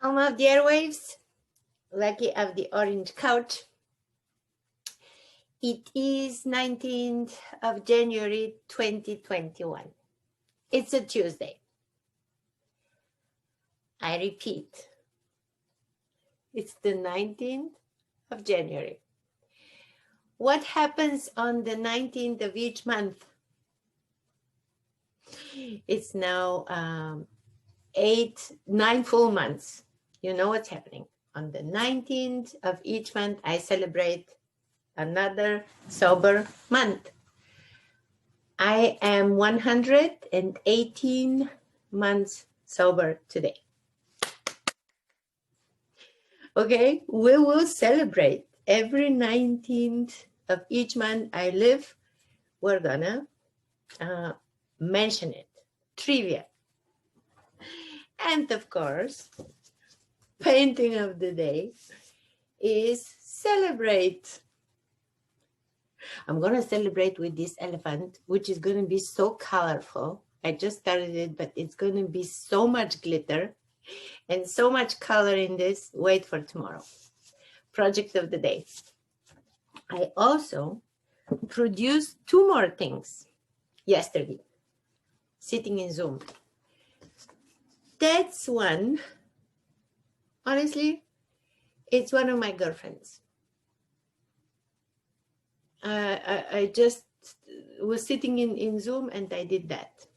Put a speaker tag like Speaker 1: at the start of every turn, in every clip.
Speaker 1: Alma of the Airwaves, Lucky of the Orange Couch. It is 19th of January 2021. It's a Tuesday. I repeat, it's the 19th of January. What happens on the 19th of each month? It's now 9 full months. You know what's happening. On the 19th of each month, I celebrate another sober month. I am 118 months sober today. Okay, we will celebrate every 19th of each month I live. We're gonna mention it, trivia. And of course, painting of the day is celebrate. I'm going to celebrate with this elephant, which is going to be so colorful. I just started it, but it's going to be so much glitter and so much color in this. Wait for tomorrow. Project of the day. I also produced 2 more things yesterday, sitting in Zoom. That's one, honestly, it's one of my girlfriends. I just was sitting in Zoom and I did that.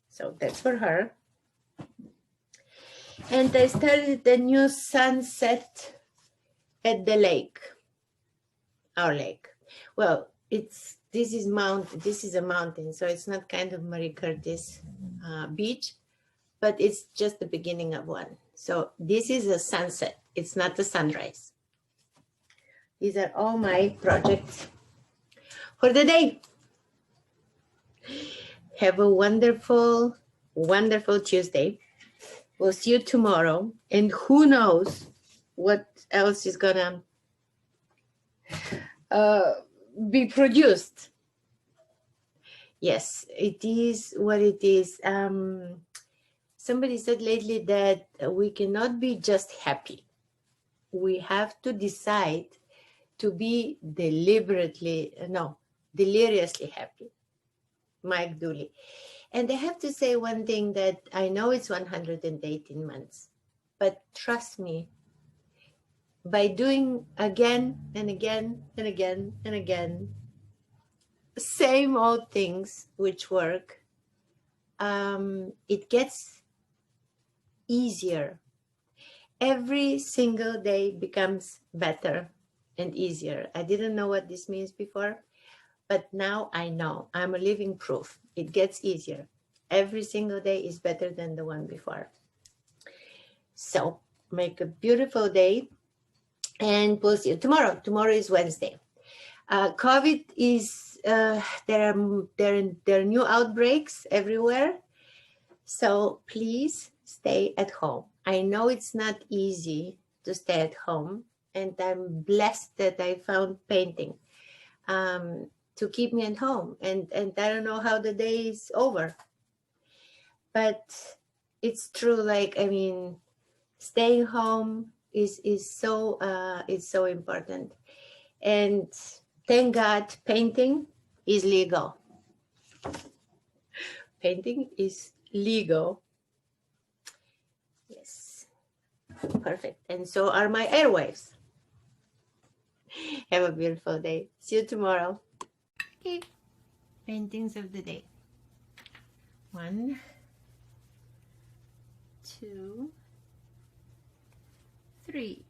Speaker 1: So that's for her. And I started the new sunset at the lake, our lake. Well, this is a mountain, so it's not kind of Marie Curtis beach, but it's just the beginning of one. So this is a sunset. It's not a sunrise. These are all my projects for the day. Have a wonderful, wonderful Tuesday. We'll see you tomorrow. And who knows what else is gonna be produced. Yes, it is what it is. Somebody said lately that we cannot be just happy. We have to decide to be deliriously happy. Mike Dooley. And I have to say one thing, that I know it's 118 months, but trust me, by doing again and again and again and again, same old things which work, it gets easier. Every single day becomes better and easier. I didn't know what this means before, but now I know. I'm a living proof. It gets easier. Every single day is better than the one before. So make a beautiful day, and we'll see you tomorrow. Tomorrow is Wednesday. COVID is, there are new outbreaks everywhere. So please stay at home. I know it's not easy to stay at home, and I'm blessed that I found painting to keep me at home. And I don't know how the day is over, but it's true. Like, I mean, staying home is so important. And thank God, painting is legal. Painting is legal. Yes, perfect. And so are my airwaves. Have a beautiful day. See you tomorrow. Okay, paintings of the day. 1, 2, 3.